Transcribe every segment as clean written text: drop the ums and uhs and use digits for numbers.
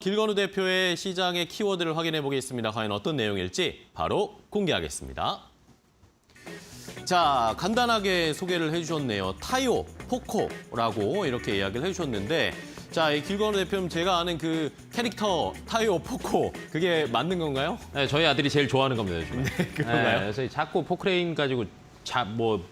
길건우 대표의 시장의 키워드를 확인해 보겠습니다. 과연 어떤 내용일지 바로 공개하겠습니다. 자, 간단하게 소개를 해주셨네요. 타이오, 포코라고 이렇게 이야기를 해주셨는데, 자, 이 길건우 대표님 제가 아는 그 캐릭터 타이오, 포코 그게 맞는 건가요? 네, 저희 아들이 제일 좋아하는 겁니다, 요즘에. 네, 그런가요? 그래서 자꾸 포크레인 가지고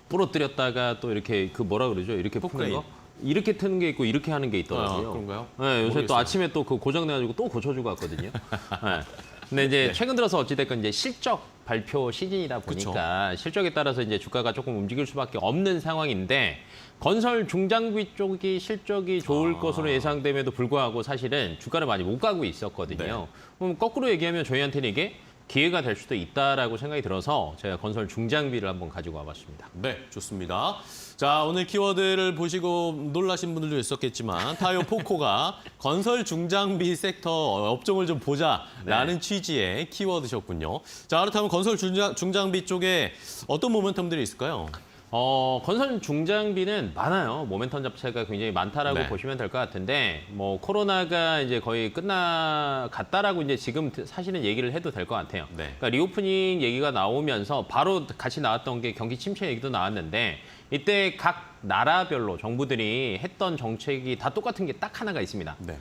부러뜨렸다가 또 이렇게 그 뭐라 그러죠? 이렇게 푸는 포크레인. 거? 이렇게 트는 게 있고 이렇게 하는 게 있더라고요. 그런가요? 네, 요새 모르겠어요. 또 아침에 또 그 고장내가지고 또 고쳐주고 왔거든요. 네. 근데 이제 네. 최근 들어서 어찌됐건 이제 실적 발표 시즌이다 보니까 실적에 따라서 이제 주가가 조금 움직일 수밖에 없는 상황인데 건설 중장비 쪽이 실적이 좋을 것으로 예상됨에도 불구하고 사실은 주가를 많이 못 가고 있었거든요. 네. 그럼 거꾸로 얘기하면 저희한테는 이게 기회가 될 수도 있다라고 생각이 들어서 제가 건설 중장비를 한번 가지고 와봤습니다. 네, 좋습니다. 자, 오늘 키워드를 보시고 놀라신 분들도 있었겠지만 타이오 포코가 건설 중장비 섹터 업종을 좀 보자라는 취지의 키워드셨군요. 자, 그렇다면 건설 중장비 쪽에 어떤 모멘텀들이 있을까요? 건설 중장비는 많아요. 모멘텀 자체가 굉장히 많다라고 네. 보시면 될 것 같은데, 뭐 코로나가 이제 거의 끝나갔다라고 이제 지금 사실은 얘기를 해도 될 것 같아요. 네. 그러니까 리오프닝 얘기가 나오면서 바로 같이 나왔던 게 경기 침체 얘기도 나왔는데, 이때 각 나라별로 정부들이 했던 정책이 다 똑같은 게 딱 하나가 있습니다. 네,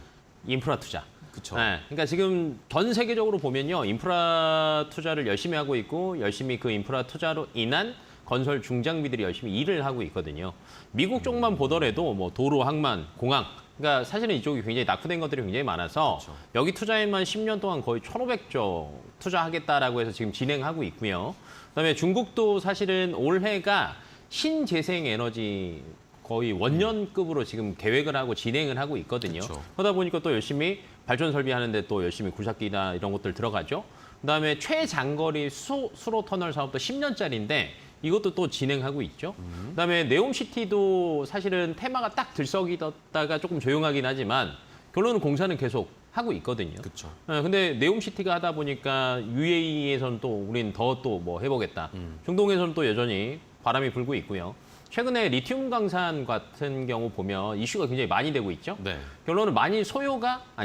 인프라 투자. 그렇죠. 네, 그러니까 지금 전 세계적으로 보면요, 인프라 투자를 열심히 하고 있고 열심히 그 인프라 투자로 인한 건설 중장비들이 열심히 일을 하고 있거든요. 미국 쪽만 보더라도 뭐 도로, 항만, 공항, 그러니까 사실은 이쪽이 굉장히 낙후된 것들이 굉장히 많아서 그렇죠. 여기 투자에만 10년 동안 거의 1,500조 투자하겠다라고 해서 지금 진행하고 있고요. 그다음에 중국도 사실은 올해가 신재생 에너지 거의 원년급으로 지금 계획을 하고 진행을 하고 있거든요. 그렇죠. 그러다 보니까 또 열심히 발전 설비하는데 또 열심히 굴착기나 이런 것들 들어가죠. 그다음에 최장거리 수로 터널 사업도 10년짜리인데 이것도 또 진행하고 있죠. 그다음에 네옴시티도 사실은 테마가 딱 들썩이다가 조금 조용하긴 하지만 결론은 공사는 계속 하고 있거든요. 그렇죠. 근데 네옴시티가 하다 보니까 UAE에서는 또 우린 더 또 뭐 해보겠다. 중동에서는 또 여전히 바람이 불고 있고요. 최근에 리튬 강산 같은 경우 보면 이슈가 굉장히 많이 되고 있죠. 네. 결론은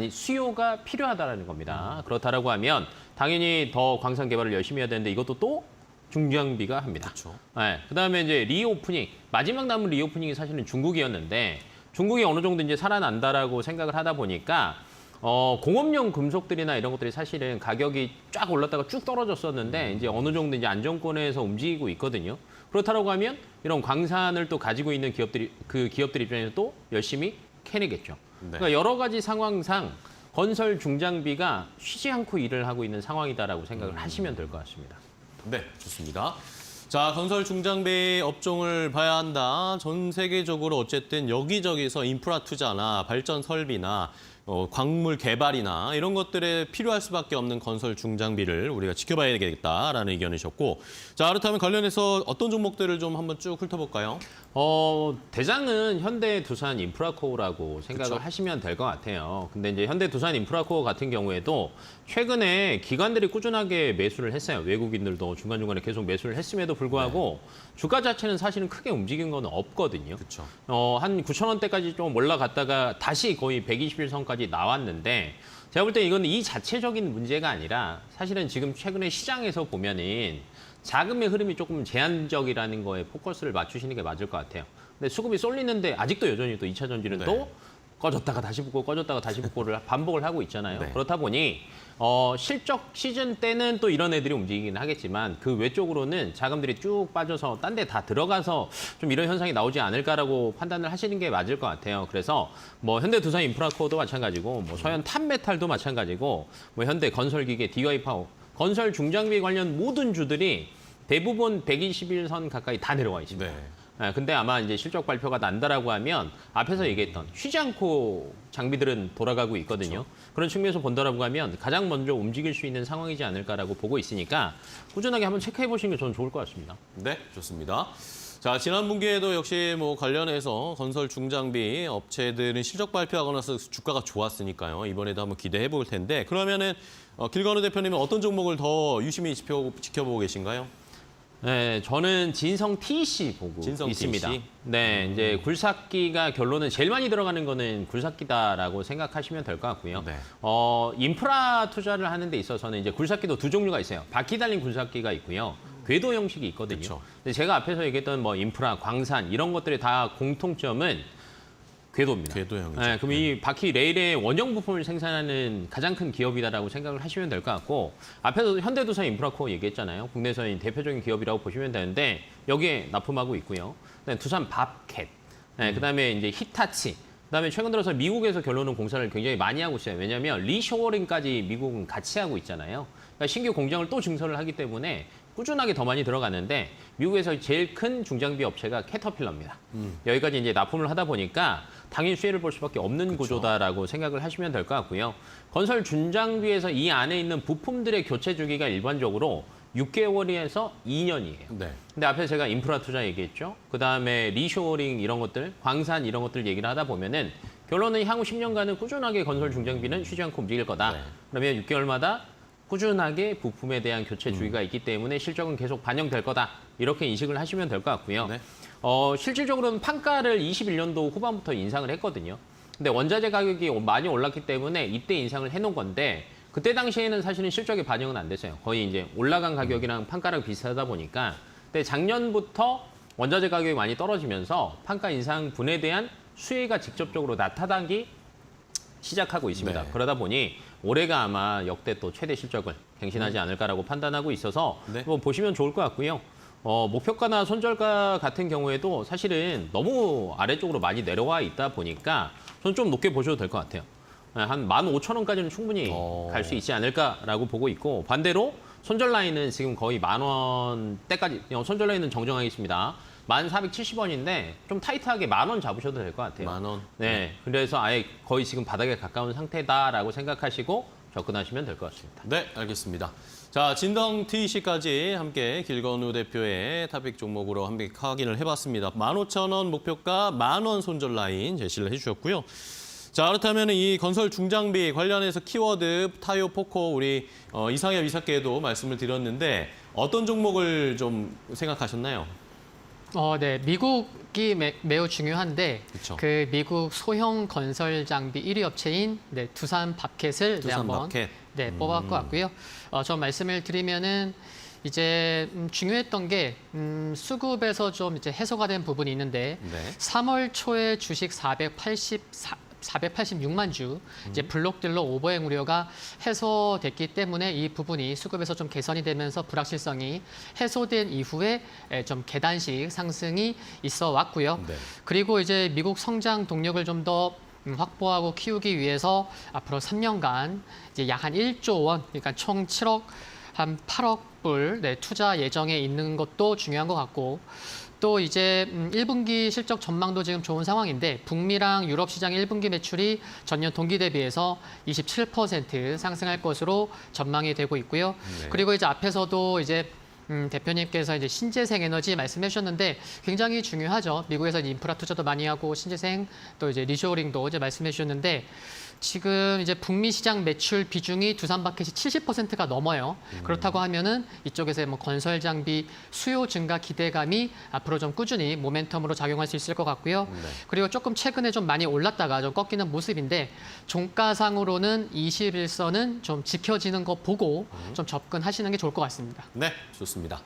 수요가 필요하다라는 겁니다. 그렇다라고 하면 당연히 더 광산 개발을 열심히 해야 되는데 이것도 또 중장비가 합니다. 그렇죠. 네, 그다음에 이제 리오프닝, 마지막 남은 리오프닝이 사실은 중국이었는데 중국이 어느 정도 이제 살아난다라고 생각을 하다 보니까 공업용 금속들이나 이런 것들이 사실은 가격이 쫙 올랐다가 쭉 떨어졌었는데 이제 어느 정도 이제 안정권에서 움직이고 있거든요. 그렇다라고 하면 이런 광산을 또 가지고 있는 기업들 입장에서 또 열심히 캐내겠죠. 네. 그러니까 여러 가지 상황상 건설 중장비가 쉬지 않고 일을 하고 있는 상황이다라고 생각을 하시면 될 것 같습니다. 네, 좋습니다. 자, 건설 중장비 업종을 봐야 한다. 전 세계적으로 어쨌든 여기저기서 인프라 투자나 발전 설비나 광물 개발이나 이런 것들에 필요할 수밖에 없는 건설 중장비를 우리가 지켜봐야 되겠다라는 의견이셨고, 자, 그렇다면 관련해서 어떤 종목들을 좀 한번 쭉 훑어볼까요? 대장은 현대 두산 인프라코어라고 생각을 그쵸. 하시면 될 것 같아요. 근데 이제 현대 두산 인프라코어 같은 경우에도 최근에 기관들이 꾸준하게 매수를 했어요. 외국인들도 중간중간에 계속 매수를 했음에도 불구하고 주가 자체는 사실은 크게 움직인 건 없거든요. 그렇죠. 한 9,000원대까지 좀 올라갔다가 다시 거의 121선까지 나왔는데 제가 볼 때 이건 이 자체적인 문제가 아니라 사실은 지금 최근에 시장에서 보면은 자금의 흐름이 조금 제한적이라는 거에 포커스를 맞추시는 게 맞을 것 같아요. 근데 수급이 쏠리는데 아직도 여전히 또 2차 전지는 네. 또 꺼졌다가 다시 붙고 꺼졌다가 다시 붙고를 반복을 하고 있잖아요. 네. 그렇다 보니 실적 시즌 때는 또 이런 애들이 움직이긴 하겠지만 그 외적으로는 자금들이 쭉 빠져서 딴 데 다 들어가서 좀 이런 현상이 나오지 않을까라고 판단을 하시는 게 맞을 것 같아요. 그래서 뭐 현대 두산 인프라코어도 마찬가지고 뭐 서현 탑메탈도 마찬가지고 뭐 현대 건설기계 DY파워 건설 중장비 관련 모든 주들이 대부분 121선 가까이 다 내려와 있습니다. 네. 근데 아마 이제 실적 발표가 난다라고 하면 앞에서 얘기했던 쉬지 않고 장비들은 돌아가고 있거든요. 그렇죠. 그런 측면에서 본다라고 하면 가장 먼저 움직일 수 있는 상황이지 않을까라고 보고 있으니까 꾸준하게 한번 체크해 보시는 게 저는 좋을 것 같습니다. 네, 좋습니다. 자, 지난 분기에도 역시 뭐 관련해서 건설 중장비 업체들은 실적 발표하고 나서 주가가 좋았으니까요. 이번에도 한번 기대해 볼 텐데 그러면은 길건우 대표님은 어떤 종목을 더 유심히 지켜보고 계신가요? 네, 저는 진성 TC 보고 진성 있습니다. TC? 네, 이제 굴삭기가 결론은 제일 많이 들어가는 거는 굴삭기다라고 생각하시면 될 것 같고요. 네. 인프라 투자를 하는 데 있어서는 이제 굴삭기도 두 종류가 있어요. 바퀴 달린 굴삭기가 있고요. 궤도 형식이 있거든요. 그쵸. 근데 제가 앞에서 얘기했던 뭐 인프라, 광산 이런 것들의 다 공통점은 궤도입니다. 궤도형이죠. 네, 그럼 이 바퀴 레일의 원형 부품을 생산하는 가장 큰 기업이다라고 생각을 하시면 될 것 같고 앞에서 현대두산 인프라코어 얘기했잖아요. 국내에서의 대표적인 기업이라고 보시면 되는데 여기에 납품하고 있고요. 그다음에 두산 밥캣, 네, 그다음에 이제 히타치, 그다음에 최근 들어서 미국에서 결론은 공사를 굉장히 많이 하고 있어요. 왜냐하면 리쇼어링까지 미국은 같이 하고 있잖아요. 그러니까 신규 공장을 또 증설을 하기 때문에 꾸준하게 더 많이 들어가는데 미국에서 제일 큰 중장비 업체가 캐터필러입니다. 여기까지 이제 납품을 하다 보니까 당연히 수혜를 볼 수밖에 없는 구조다라고 생각을 하시면 될 것 같고요. 건설 준장비에서 이 안에 있는 부품들의 교체 주기가 일반적으로 6개월에서 2년이에요. 네. 근데 앞에 제가 인프라 투자 얘기했죠. 그다음에 리쇼어링 이런 것들, 광산 이런 것들 얘기를 하다 보면은 결론은 향후 10년간은 꾸준하게 건설 중장비는 쉬지 않고 움직일 거다. 네. 그러면 6개월마다 꾸준하게 부품에 대한 교체 주기가 있기 때문에 실적은 계속 반영될 거다. 이렇게 인식을 하시면 될 것 같고요. 네. 실질적으로는 판가를 21년도 후반부터 인상을 했거든요. 근데 원자재 가격이 많이 올랐기 때문에 이때 인상을 해놓은 건데 그때 당시에는 사실은 실적에 반영은 안 됐어요. 거의 이제 올라간 가격이랑 판가랑 비슷하다 보니까 근데 작년부터 원자재 가격이 많이 떨어지면서 판가 인상분에 대한 수혜가 직접적으로 나타나기 시작하고 있습니다. 네. 그러다 보니 올해가 아마 역대 또 최대 실적을 갱신하지 않을까라고 판단하고 있어서 네. 한번 보시면 좋을 것 같고요. 목표가나 손절가 같은 경우에도 사실은 너무 아래쪽으로 많이 내려와 있다 보니까 저는 좀 높게 보셔도 될 것 같아요. 한 15,000원까지는 충분히 갈 수 있지 않을까라고 보고 있고 반대로 손절 라인은 지금 거의 10,000원대까지 손절 라인은 정정하겠습니다. 1,470원인데 좀 타이트하게 10,000원 잡으셔도 될 것 같아요. 10,000원? 네, 그래서 아예 거의 지금 바닥에 가까운 상태다라고 생각하시고 접근하시면 될 것 같습니다. 네, 알겠습니다. 자, 진성 TC까지 함께 길건우 대표의 탑픽 종목으로 함께 확인을 해봤습니다. 15,000원 목표가 10,000원 손절 라인 제시를 해주셨고요. 자, 그렇다면 이 건설 중장비 관련해서 키워드, 타요, 포코 우리 이상엽 이사께도 말씀을 드렸는데 어떤 종목을 좀 생각하셨나요? 네, 미국이 매우 중요한데 그쵸. 그 미국 소형 건설 장비 1위 업체인 두산 밥켓을 두산 한번 밥켓. 뽑아갖고 왔고요. 저 말씀을 드리면은 이제 중요했던 게 수급에서 좀 이제 해소가 된 부분이 있는데 네. 3월 초에 주식 486만 주 이제 블록딜러 오버행 우려가 해소됐기 때문에 이 부분이 수급에서 좀 개선이 되면서 불확실성이 해소된 이후에 좀 계단식 상승이 있어 왔고요. 네. 그리고 이제 미국 성장 동력을 좀 더 확보하고 키우기 위해서 앞으로 3년간 이제 약 한 1조 원, 그러니까 총 7억 한 8억 불 투자 예정에 있는 것도 중요한 것 같고 또 이제 1분기 실적 전망도 지금 좋은 상황인데 북미랑 유럽 시장 1분기 매출이 전년 동기 대비해서 27% 상승할 것으로 전망이 되고 있고요. 네. 그리고 이제 앞에서도 이제 대표님께서 이제 신재생 에너지 말씀해 주셨는데 굉장히 중요하죠. 미국에서 인프라 투자도 많이 하고 신재생 또 이제 리쇼어링도 이제 말씀해 주셨는데 지금 이제 북미 시장 매출 비중이 두산 바켓이 70%가 넘어요. 그렇다고 하면은 이쪽에서 뭐 건설 장비 수요 증가 기대감이 앞으로 좀 꾸준히 모멘텀으로 작용할 수 있을 것 같고요. 네. 그리고 조금 최근에 좀 많이 올랐다가 좀 꺾이는 모습인데 종가상으로는 21선은 좀 지켜지는 거 보고 좀 접근하시는 게 좋을 것 같습니다. 네, 좋습니다.